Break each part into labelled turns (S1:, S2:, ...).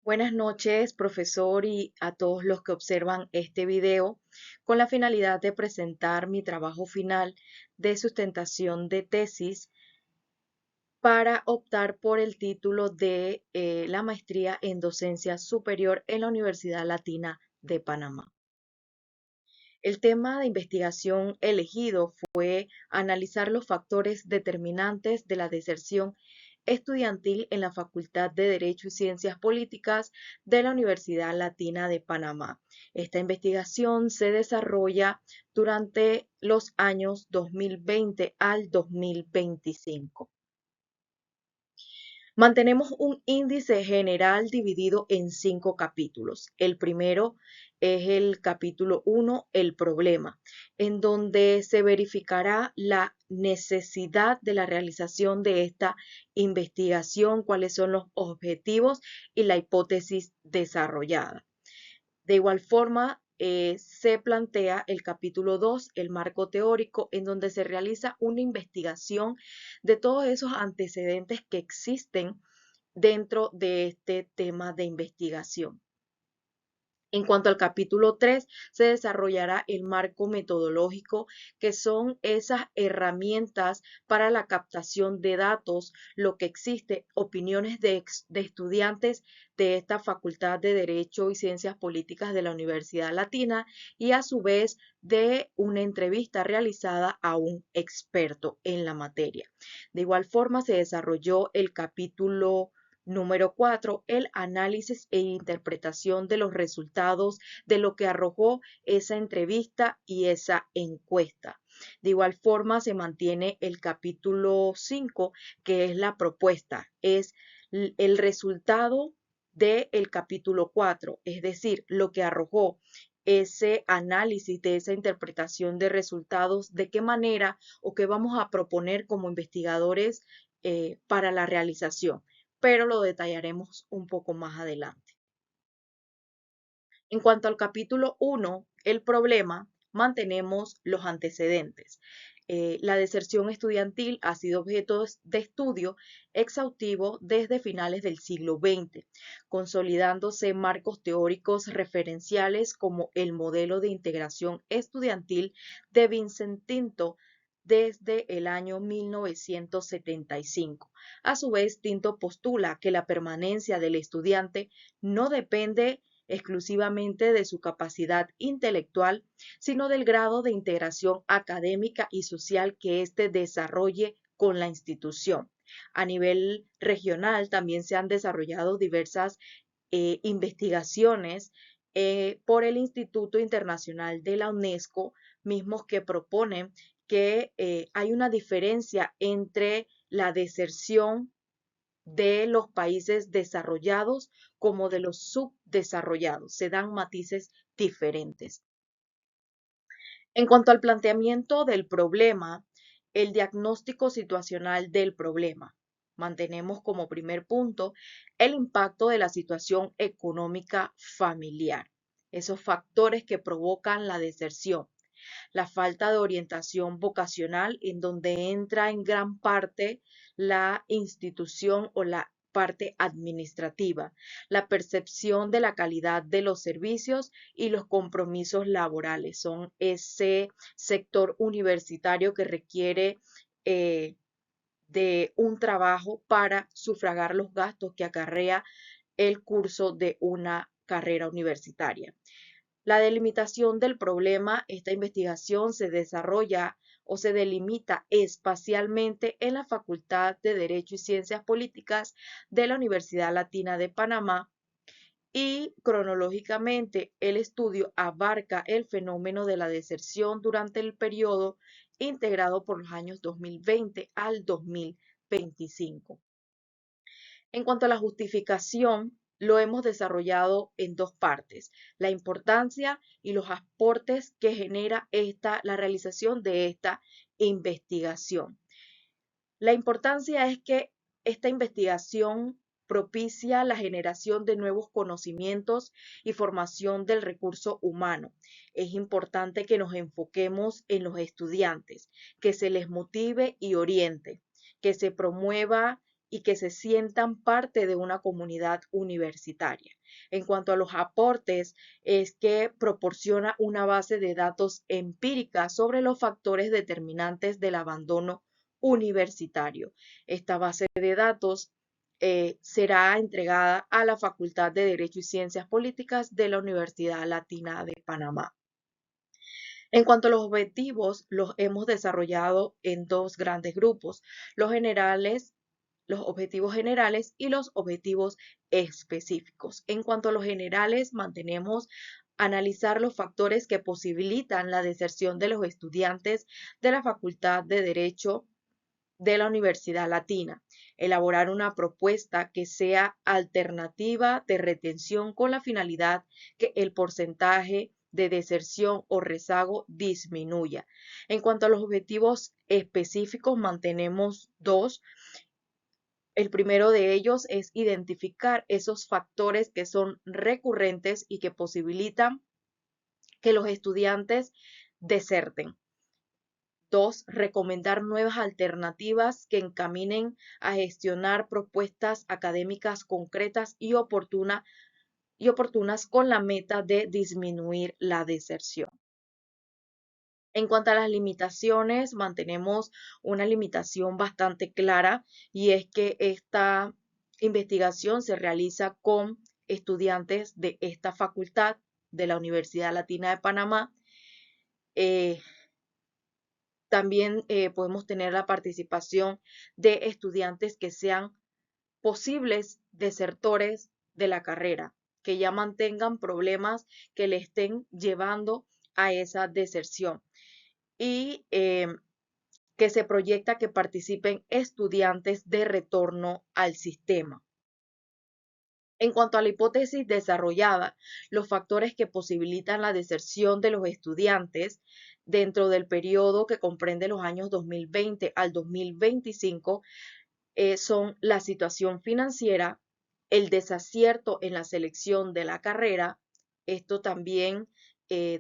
S1: Buenas noches, profesor, y a todos los que observan este video, con la finalidad de presentar mi trabajo final de sustentación de tesis para optar por el título de la maestría en docencia superior en la Universidad Latina de Panamá. El tema de investigación elegido fue analizar los factores determinantes de la deserción estudiantil en la Facultad de Derecho y Ciencias Políticas de la Universidad Latina de Panamá. Esta investigación se desarrolla durante los años 2020 al 2025. Mantenemos un índice general dividido en 5 capítulos. El primero es el capítulo 1, el problema, en donde se verificará la necesidad de la realización de esta investigación, cuáles son los objetivos y la hipótesis desarrollada. De igual forma, se plantea el capítulo 2, el marco teórico, en donde se realiza una investigación de todos esos antecedentes que existen dentro de este tema de investigación. En cuanto al capítulo 3, se desarrollará el marco metodológico, que son esas herramientas para la captación de datos, lo que existe, opiniones de estudiantes de esta Facultad de Derecho y Ciencias Políticas de la Universidad Latina y a su vez de una entrevista realizada a un experto en la materia. De igual forma, se desarrolló el capítulo Número 4, el análisis e interpretación de los resultados de lo que arrojó esa entrevista y esa encuesta. De igual forma, se mantiene el capítulo 5, que es la propuesta, es el resultado del capítulo 4, es decir, lo que arrojó ese análisis de esa interpretación de resultados, de qué manera o qué vamos a proponer como investigadores para la realización, pero lo detallaremos un poco más adelante. En cuanto al capítulo 1, el problema, mantenemos los antecedentes. La deserción estudiantil ha sido objeto de estudio exhaustivo desde finales del siglo XX, consolidándose marcos teóricos referenciales como el modelo de integración estudiantil de Vincent Tinto desde el año 1975. A su vez, Tinto postula que la permanencia del estudiante no depende exclusivamente de su capacidad intelectual, sino del grado de integración académica y social que éste desarrolle con la institución. A nivel regional también se han desarrollado diversas investigaciones por el Instituto Internacional de la UNESCO, mismos que proponen que hay una diferencia entre la deserción de los países desarrollados como de los subdesarrollados. Se dan matices diferentes. En cuanto al planteamiento del problema, el diagnóstico situacional del problema. Mantenemos como primer punto el impacto de la situación económica familiar, esos factores que provocan la deserción, la falta de orientación vocacional, en donde entra en gran parte la institución o la parte administrativa, la percepción de la calidad de los servicios y los compromisos laborales. Son ese sector universitario que requiere de un trabajo para sufragar los gastos que acarrea el curso de una carrera universitaria. La delimitación del problema, esta investigación se desarrolla o se delimita espacialmente en la Facultad de Derecho y Ciencias Políticas de la Universidad Latina de Panamá y cronológicamente el estudio abarca el fenómeno de la deserción durante el periodo integrado por los años 2020 al 2025. En cuanto a la justificación, lo hemos desarrollado en dos partes, la importancia y los aportes que genera la realización de esta investigación. La importancia es que esta investigación propicia la generación de nuevos conocimientos y formación del recurso humano. Es importante que nos enfoquemos en los estudiantes, que se les motive y oriente, que se promueva y que se sientan parte de una comunidad universitaria. En cuanto a los aportes, es que proporciona una base de datos empírica sobre los factores determinantes del abandono universitario. Esta base de datos será entregada a la Facultad de Derecho y Ciencias Políticas de la Universidad Latina de Panamá. En cuanto a los objetivos, los hemos desarrollado en dos grandes grupos, los generales, los objetivos generales y los objetivos específicos. En cuanto a los generales, mantenemos analizar los factores que posibilitan la deserción de los estudiantes de la Facultad de Derecho de la Universidad Latina, elaborar una propuesta que sea alternativa de retención con la finalidad que el porcentaje de deserción o rezago disminuya. En cuanto a los objetivos específicos, mantenemos dos. El primero de ellos es identificar esos factores que son recurrentes y que posibilitan que los estudiantes deserten. Dos, recomendar nuevas alternativas que encaminen a gestionar propuestas académicas concretas y oportunas con la meta de disminuir la deserción. En cuanto a las limitaciones, mantenemos una limitación bastante clara y es que esta investigación se realiza con estudiantes de esta facultad de la Universidad Latina de Panamá. También podemos tener la participación de estudiantes que sean posibles desertores de la carrera, que ya mantengan problemas que le estén llevando a esa deserción y que se proyecta que participen estudiantes de retorno al sistema. En cuanto a la hipótesis desarrollada, los factores que posibilitan la deserción de los estudiantes dentro del periodo que comprende los años 2020 al 2025 son la situación financiera, el desacierto en la selección de la carrera. Esto también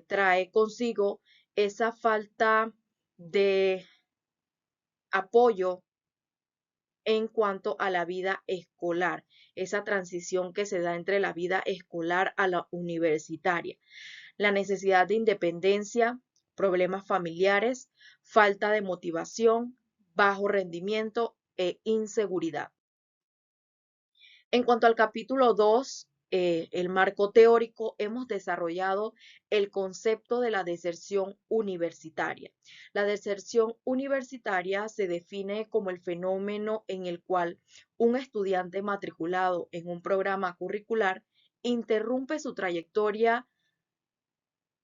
S1: trae consigo esa falta de apoyo en cuanto a la vida escolar, esa transición que se da entre la vida escolar a la universitaria, la necesidad de independencia, problemas familiares, falta de motivación, bajo rendimiento e inseguridad. En cuanto al capítulo 2, el marco teórico, hemos desarrollado el concepto de la deserción universitaria. La deserción universitaria se define como el fenómeno en el cual un estudiante matriculado en un programa curricular interrumpe su trayectoria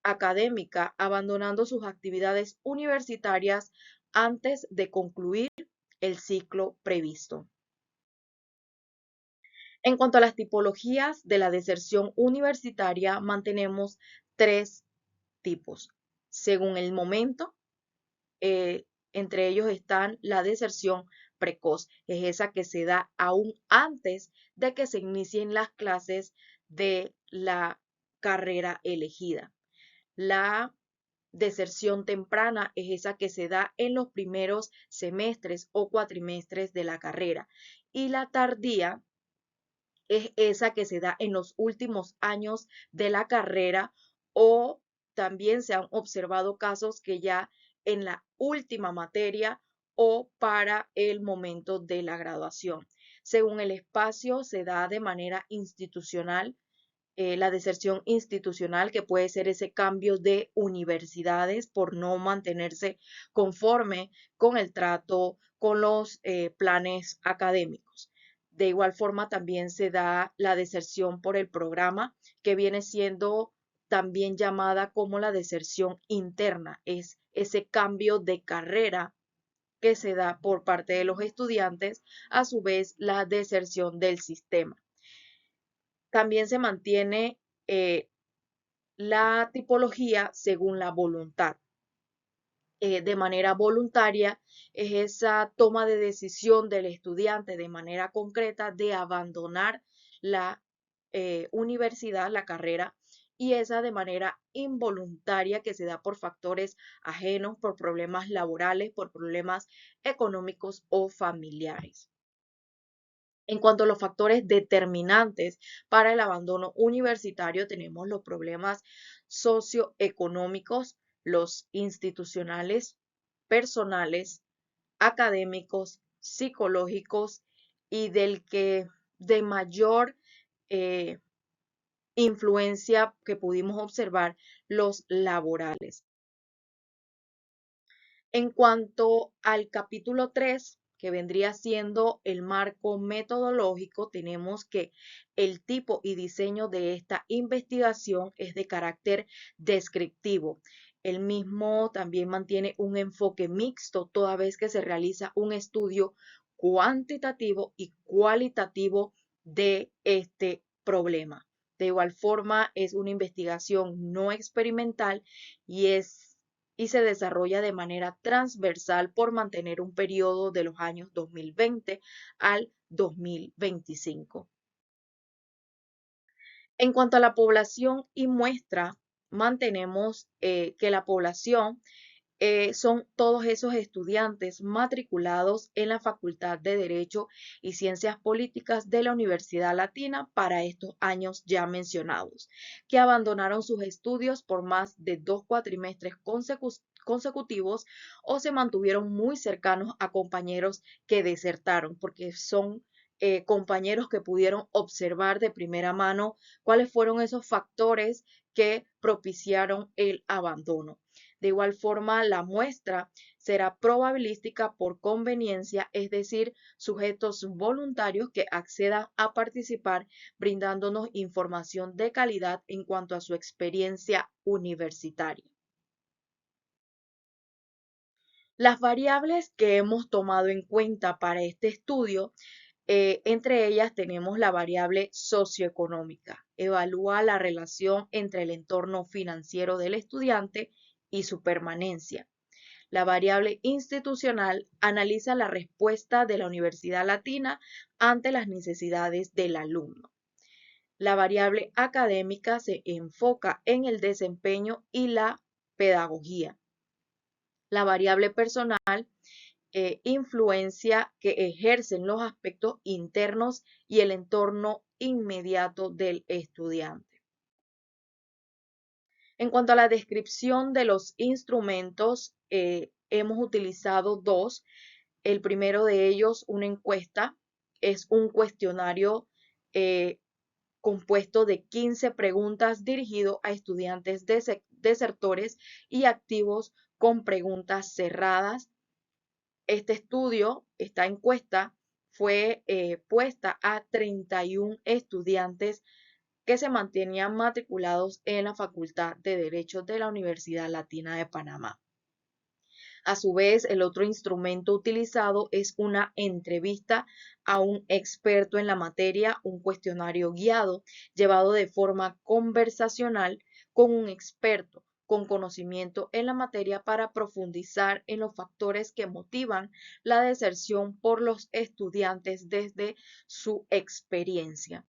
S1: académica, abandonando sus actividades universitarias antes de concluir el ciclo previsto. En cuanto a las tipologías de la deserción universitaria, mantenemos tres tipos. Según el momento, entre ellos están la deserción precoz, es esa que se da aún antes de que se inicien las clases de la carrera elegida. La deserción temprana es esa que se da en los primeros semestres o cuatrimestres de la carrera. Y la tardía es esa que se da en los últimos años de la carrera o también se han observado casos que ya en la última materia o para el momento de la graduación. Según el espacio, se da de manera institucional, la deserción institucional, que puede ser ese cambio de universidades por no mantenerse conforme con el trato, con los planes académicos. De igual forma, también se da la deserción por el programa, que viene siendo también llamada como la deserción interna. Es ese cambio de carrera que se da por parte de los estudiantes, a su vez la deserción del sistema. También se mantiene la tipología según la voluntad. De manera voluntaria es esa toma de decisión del estudiante de manera concreta de abandonar la universidad, la carrera, y esa de manera involuntaria que se da por factores ajenos, por problemas laborales, por problemas económicos o familiares. En cuanto a los factores determinantes para el abandono universitario, tenemos los problemas socioeconómicos, los institucionales, personales, académicos, psicológicos y del que de mayor eh, influencia que pudimos observar, los laborales. En cuanto al capítulo 3, que vendría siendo el marco metodológico, tenemos que el tipo y diseño de esta investigación es de carácter descriptivo. El mismo también mantiene un enfoque mixto toda vez que se realiza un estudio cuantitativo y cualitativo de este problema. De igual forma, es una investigación no experimental y se desarrolla de manera transversal por mantener un periodo de los años 2020 al 2025. En cuanto a la población y muestra, mantenemos que la población son todos esos estudiantes matriculados en la Facultad de Derecho y Ciencias Políticas de la Universidad Latina para estos años ya mencionados, que abandonaron sus estudios por más de 2 cuatrimestres consecutivos o se mantuvieron muy cercanos a compañeros que desertaron, porque son compañeros que pudieron observar de primera mano cuáles fueron esos factores que propiciaron el abandono. De igual forma, la muestra será probabilística por conveniencia, es decir, sujetos voluntarios que accedan a participar, brindándonos información de calidad en cuanto a su experiencia universitaria. Las variables que hemos tomado en cuenta para este estudio, entre ellas tenemos la variable socioeconómica. Evalúa la relación entre el entorno financiero del estudiante y su permanencia. La variable institucional analiza la respuesta de la Universidad Latina ante las necesidades del alumno. La variable académica se enfoca en el desempeño y la pedagogía. La variable personal influencia que ejercen los aspectos internos y el entorno inmediato del estudiante. En cuanto a la descripción de los instrumentos, hemos utilizado dos. El primero de ellos, una encuesta, es un cuestionario compuesto de 15 preguntas dirigido a estudiantes desertores y activos con preguntas cerradas. Este estudio, esta encuesta, fue puesta a 31 estudiantes que se mantenían matriculados en la Facultad de Derecho de la Universidad Latina de Panamá. A su vez, el otro instrumento utilizado es una entrevista a un experto en la materia, un cuestionario guiado llevado de forma conversacional con un experto con conocimiento en la materia para profundizar en los factores que motivan la deserción por los estudiantes desde su experiencia.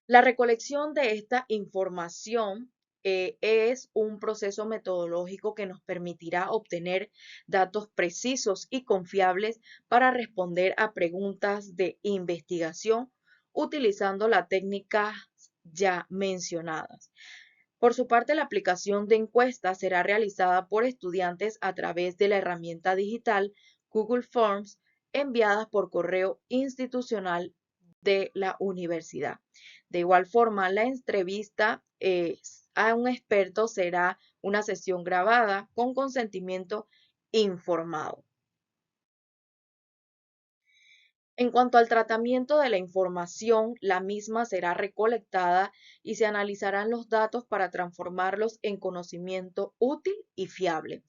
S1: La recolección de esta información es un proceso metodológico que nos permitirá obtener datos precisos y confiables para responder a preguntas de investigación utilizando las técnicas ya mencionadas. Por su parte, la aplicación de encuestas será realizada por estudiantes a través de la herramienta digital Google Forms enviadas por correo institucional de la universidad. De igual forma, la entrevista a un experto será una sesión grabada con consentimiento informado. En cuanto al tratamiento de la información, la misma será recolectada y se analizarán los datos para transformarlos en conocimiento útil y fiable.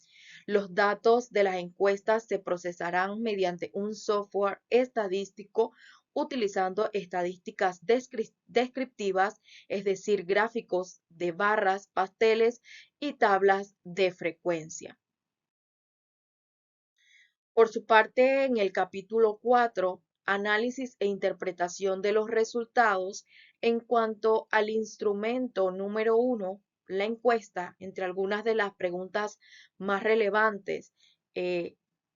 S1: Los datos de las encuestas se procesarán mediante un software estadístico utilizando estadísticas descriptivas, es decir, gráficos de barras, pasteles y tablas de frecuencia. Por su parte, en el capítulo 4, análisis e interpretación de los resultados, en cuanto al instrumento número 1, la encuesta, entre algunas de las preguntas más relevantes,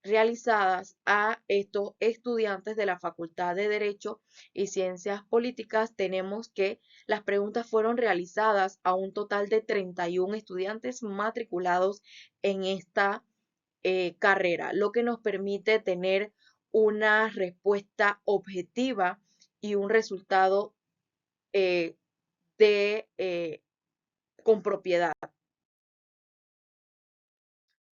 S1: realizadas a estos estudiantes de la Facultad de Derecho y Ciencias Políticas, tenemos que las preguntas fueron realizadas a un total de 31 estudiantes matriculados en esta carrera, lo que nos permite tener una respuesta objetiva y un resultado eh, con propiedad.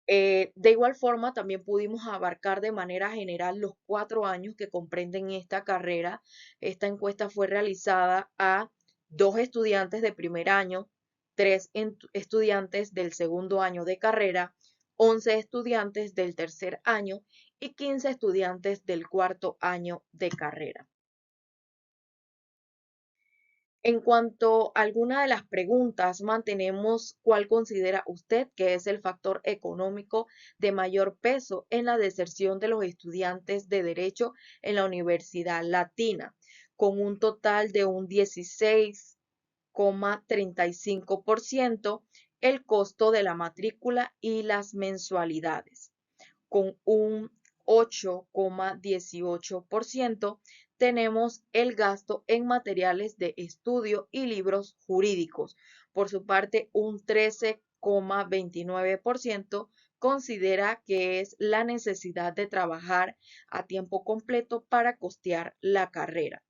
S1: De igual forma, también pudimos abarcar de manera general los 4 años que comprenden esta carrera. Esta encuesta fue realizada a 2 estudiantes de primer año, 3 estudiantes del segundo año de carrera, 11 estudiantes del tercer año y 15 estudiantes del cuarto año de carrera. En cuanto a alguna de las preguntas, mantenemos cuál considera usted que es el factor económico de mayor peso en la deserción de los estudiantes de Derecho en la Universidad Latina, con un total de un 16,35%, el costo de la matrícula y las mensualidades, con un 8,18%, tenemos el gasto en materiales de estudio y libros jurídicos. Por su parte, un 13,29% considera que es la necesidad de trabajar a tiempo completo para costear la carrera.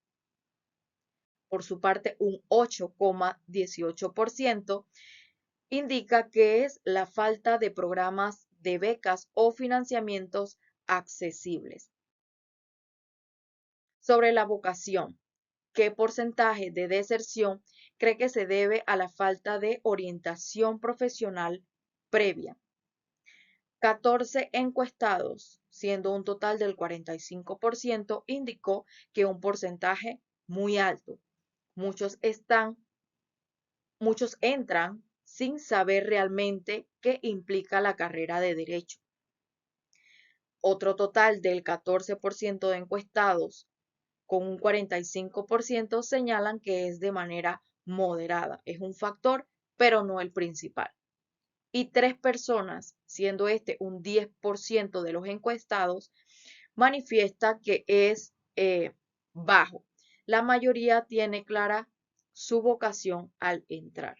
S1: Por su parte, un 8,18% indica que es la falta de programas de becas o financiamientos accesibles. Sobre la vocación, ¿qué porcentaje de deserción cree que se debe a la falta de orientación profesional previa? 14 encuestados, siendo un total del 45%, indicó que un porcentaje muy alto. Muchos entran sin saber realmente qué implica la carrera de derecho. Otro total del 14% de encuestados con un 45% señalan que es de manera moderada. Es un factor, pero no el principal. Y 3 personas, siendo este un 10% de los encuestados, manifiesta que es bajo. La mayoría tiene clara su vocación al entrar.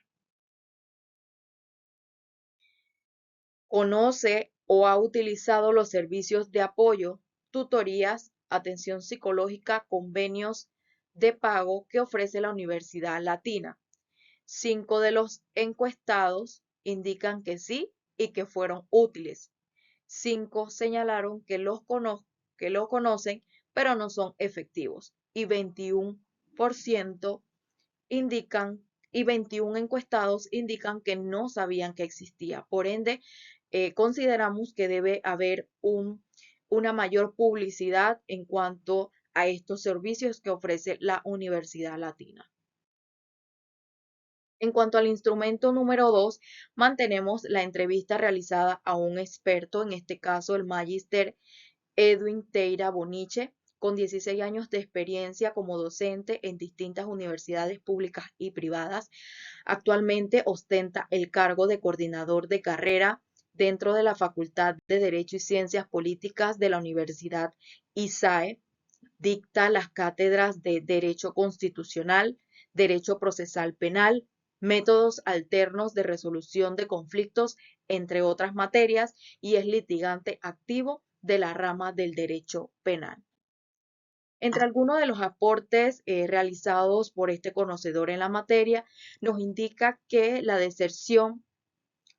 S1: Conoce o ha utilizado los servicios de apoyo, tutorías, atención psicológica, convenios de pago que ofrece la Universidad Latina. 5 de los encuestados indican que sí y que fueron útiles. 5 señalaron que lo conocen, pero no son efectivos. Y 21% indican y 21 encuestados indican que no sabían que existía. Por ende, consideramos que debe haber una mayor publicidad en cuanto a estos servicios que ofrece la Universidad Latina. En cuanto al instrumento número 2, mantenemos la entrevista realizada a un experto, en este caso el magíster Edwin Teira Boniche, con 16 años de experiencia como docente en distintas universidades públicas y privadas. Actualmente ostenta el cargo de coordinador de carrera dentro de la Facultad de Derecho y Ciencias Políticas de la Universidad ISAE. Dicta las cátedras de Derecho Constitucional, Derecho Procesal Penal, métodos alternos de resolución de conflictos, entre otras materias, y es litigante activo de la rama del derecho penal. Entre algunos de los aportes realizados por este conocedor en la materia, nos indica que la deserción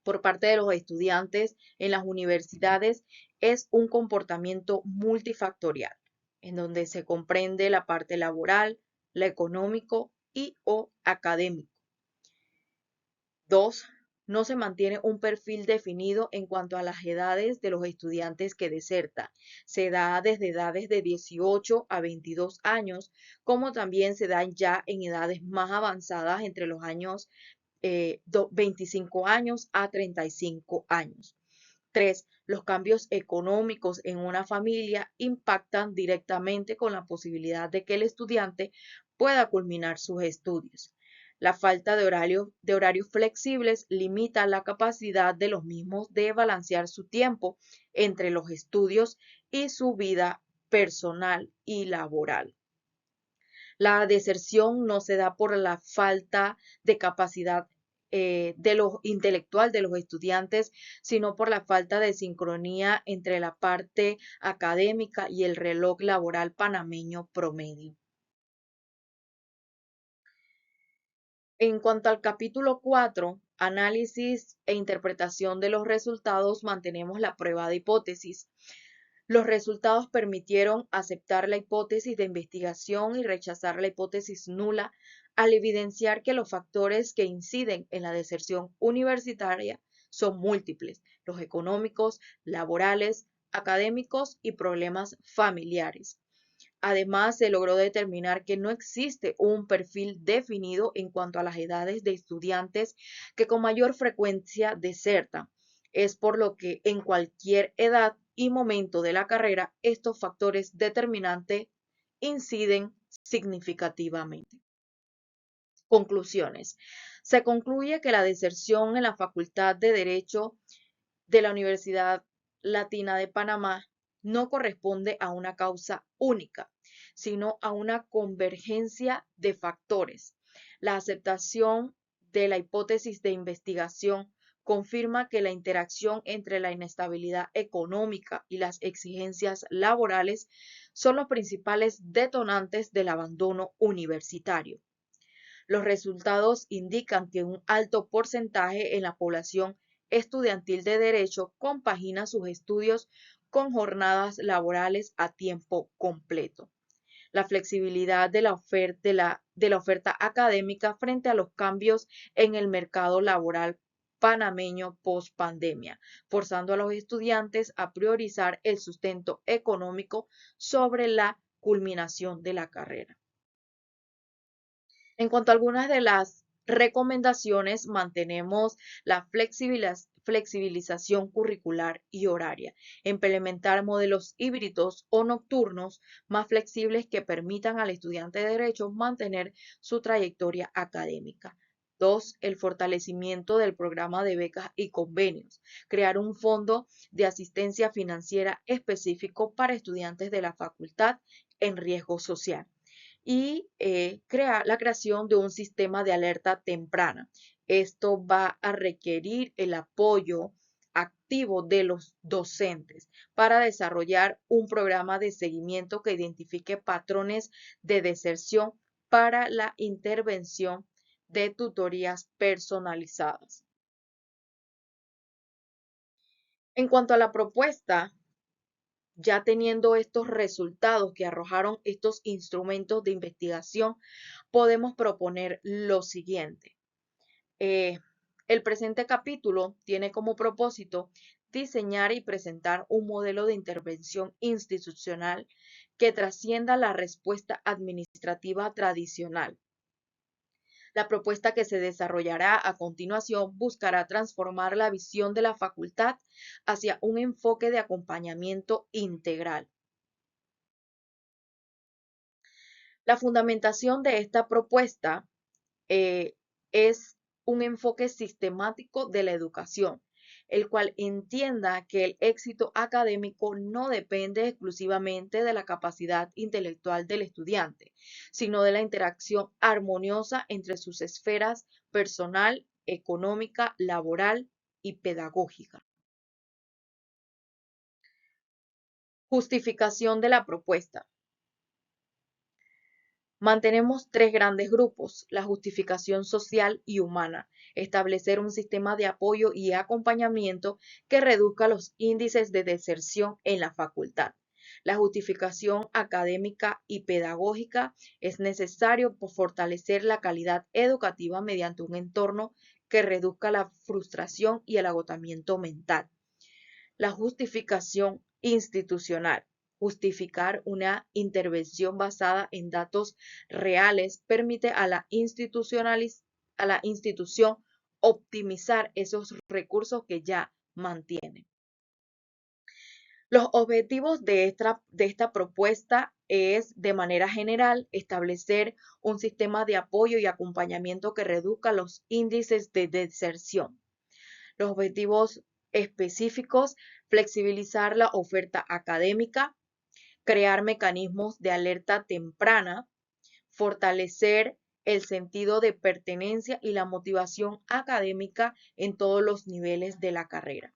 S1: por parte de los estudiantes en las universidades es un comportamiento multifactorial, en donde se comprende la parte laboral, la económico y o académico. 2. No se mantiene un perfil definido en cuanto a las edades de los estudiantes que desertan. Se da desde edades de 18 a 22 años, como también se da ya en edades más avanzadas entre los años 25 años a 35 años. 3. Los cambios económicos en una familia impactan directamente con la posibilidad de que el estudiante pueda culminar sus estudios. La falta de horarios flexibles limita la capacidad de los mismos de balancear su tiempo entre los estudios y su vida personal y laboral. La deserción no se da por la falta de capacidad de lo intelectual de los estudiantes, sino por la falta de sincronía entre la parte académica y el reloj laboral panameño promedio. En cuanto al capítulo 4, análisis e interpretación de los resultados, mantenemos la prueba de hipótesis. Los resultados permitieron aceptar la hipótesis de investigación y rechazar la hipótesis nula al evidenciar que los factores que inciden en la deserción universitaria son múltiples, los económicos, laborales, académicos y problemas familiares. Además, se logró determinar que no existe un perfil definido en cuanto a las edades de estudiantes que con mayor frecuencia desertan. Es por lo que en cualquier edad y momento de la carrera, estos factores determinantes inciden significativamente. Conclusiones. Se concluye que la deserción en la Facultad de Derecho de la Universidad Latina de Panamá no corresponde a una causa única, sino a una convergencia de factores. La aceptación de la hipótesis de investigación confirma que la interacción entre la inestabilidad económica y las exigencias laborales son los principales detonantes del abandono universitario. Los resultados indican que un alto porcentaje en la población estudiantil de derecho compagina sus estudios con jornadas laborales a tiempo completo. La flexibilidad de la oferta académica frente a los cambios en el mercado laboral panameño post pandemia, forzando a los estudiantes a priorizar el sustento económico sobre la culminación de la carrera. En cuanto a algunas de las recomendaciones, mantenemos la flexibilización curricular y horaria, implementar modelos híbridos o nocturnos más flexibles que permitan al estudiante de Derecho mantener su trayectoria académica. 2. El fortalecimiento del programa de becas y convenios. Crear un fondo de asistencia financiera específico para estudiantes de la facultad en riesgo social y la creación de un sistema de alerta temprana. Esto va a requerir el apoyo activo de los docentes para desarrollar un programa de seguimiento que identifique patrones de deserción para la intervención de tutorías personalizadas. En cuanto a la propuesta, ya teniendo estos resultados que arrojaron estos instrumentos de investigación, podemos proponer lo siguiente. El presente capítulo tiene como propósito diseñar y presentar un modelo de intervención institucional que trascienda la respuesta administrativa tradicional. La propuesta que se desarrollará a continuación buscará transformar la visión de la facultad hacia un enfoque de acompañamiento integral. La fundamentación de esta propuesta es un enfoque sistemático de la educación, el cual entienda que el éxito académico no depende exclusivamente de la capacidad intelectual del estudiante, sino de la interacción armoniosa entre sus esferas personal, económica, laboral y pedagógica. Justificación de la propuesta. Mantenemos tres grandes grupos: la justificación social y humana, establecer un sistema de apoyo y acompañamiento que reduzca los índices de deserción en la facultad. La justificación académica y pedagógica, es necesario fortalecer la calidad educativa mediante un entorno que reduzca la frustración y el agotamiento mental. La justificación institucional. Justificar una intervención basada en datos reales permite a la institución optimizar esos recursos que ya mantiene. Los objetivos de esta propuesta es, de manera general, establecer un sistema de apoyo y acompañamiento que reduzca los índices de deserción. Los objetivos específicos: flexibilizar la oferta académica, crear mecanismos de alerta temprana, fortalecer el sentido de pertenencia y la motivación académica en todos los niveles de la carrera.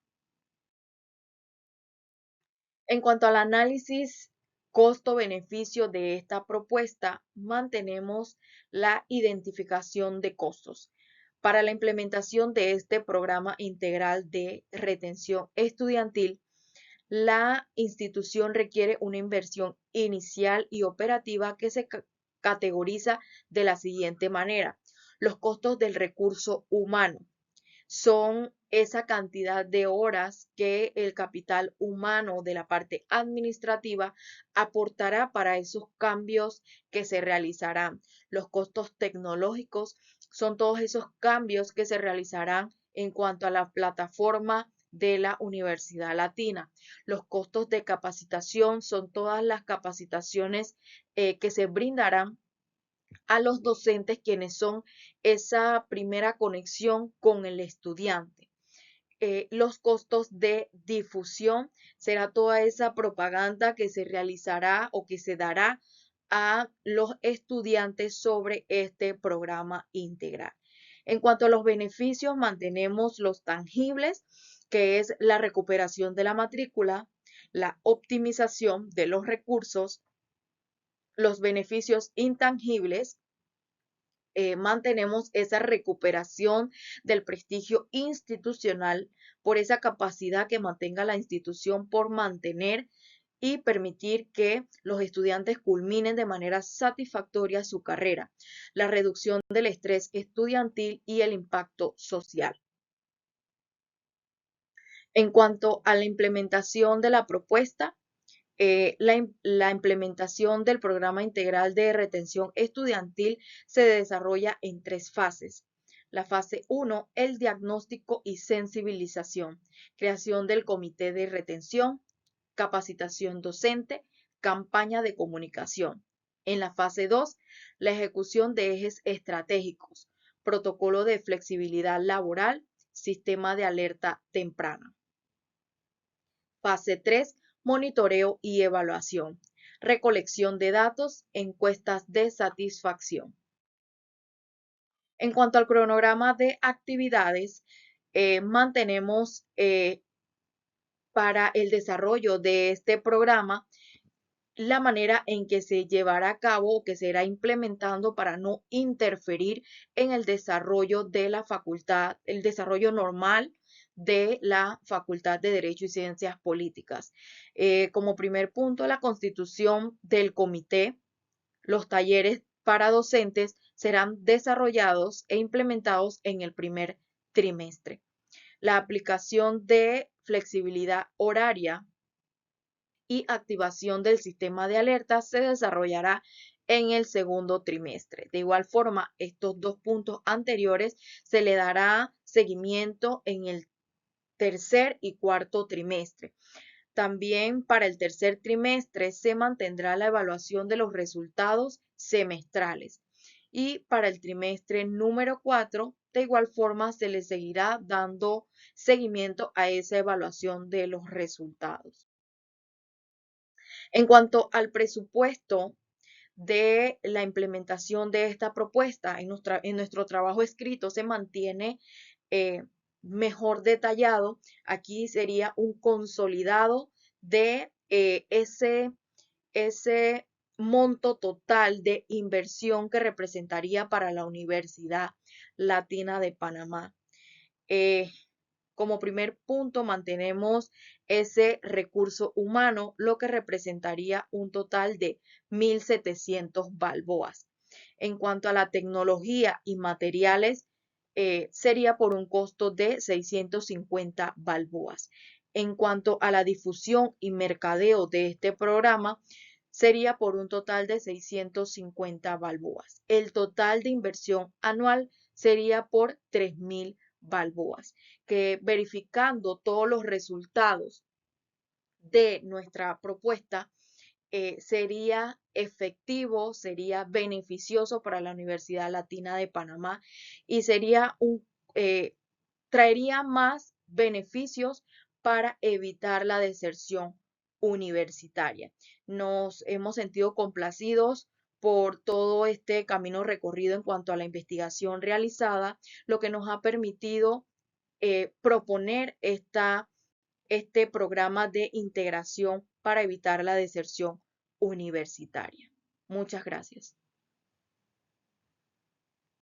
S1: En cuanto al análisis costo-beneficio de esta propuesta, mantenemos la identificación de costos. Para la implementación de este programa integral de retención estudiantil, la institución requiere una inversión inicial y operativa que se categoriza de la siguiente manera: los costos del recurso humano son esa cantidad de horas que el capital humano de la parte administrativa aportará para esos cambios que se realizarán. Los costos tecnológicos son todos esos cambios que se realizarán en cuanto a la plataforma de la Universidad Latina. Los costos de capacitación son todas las capacitaciones que se brindarán a los docentes, quienes son esa primera conexión con el estudiante. Los costos de difusión será toda esa propaganda que se realizará o que se dará a los estudiantes sobre este programa integral. En cuanto a los beneficios, mantenemos los tangibles, que es la recuperación de la matrícula, la optimización de los recursos. Los beneficios intangibles: mantenemos esa recuperación del prestigio institucional por esa capacidad que mantenga la institución por mantener y permitir que los estudiantes culminen de manera satisfactoria su carrera, la reducción del estrés estudiantil y el impacto social. En cuanto a la implementación de la propuesta, la implementación del programa integral de retención estudiantil se desarrolla en tres fases. La fase 1, el diagnóstico y sensibilización, creación del comité de retención, capacitación docente, campaña de comunicación. En la fase 2, la ejecución de ejes estratégicos, protocolo de flexibilidad laboral, sistema de alerta temprana. Fase 3, monitoreo y evaluación, recolección de datos, encuestas de satisfacción. En cuanto al cronograma de actividades, mantenemos para el desarrollo de este programa la manera en que se llevará a cabo o que se irá implementando para no interferir en el desarrollo de la facultad, el desarrollo normal de la Facultad de Derecho y Ciencias Políticas. Como primer punto, la constitución del comité. Los talleres para docentes serán desarrollados e implementados en el primer trimestre. La aplicación de flexibilidad horaria y activación del sistema de alertas se desarrollará en el segundo trimestre. De igual forma, estos dos puntos anteriores se le dará seguimiento en el tercer y cuarto trimestre. También para el tercer trimestre se mantendrá la evaluación de los resultados semestrales. Y para el trimestre número 4, de igual forma, se le seguirá dando seguimiento a esa evaluación de los resultados. En cuanto al presupuesto de la implementación de esta propuesta, en nuestro trabajo escrito se mantiene mejor detallado. Aquí sería un consolidado de ese monto total de inversión que representaría para la Universidad Latina de Panamá. Como primer punto, mantenemos ese recurso humano, lo que representaría un total de 1.700 balboas. En cuanto a la tecnología y materiales, sería por un costo de 650 balboas. En cuanto a la difusión y mercadeo de este programa, sería por un total de 650 balboas. El total de inversión anual sería por 3.000 balboas, que verificando todos los resultados de nuestra propuesta, sería efectivo, sería beneficioso para la Universidad Latina de Panamá y traería más beneficios para evitar la deserción universitaria. Nos hemos sentido complacidos por todo este camino recorrido en cuanto a la investigación realizada, lo que nos ha permitido proponer este programa de integración para evitar la deserción universitaria. Muchas gracias.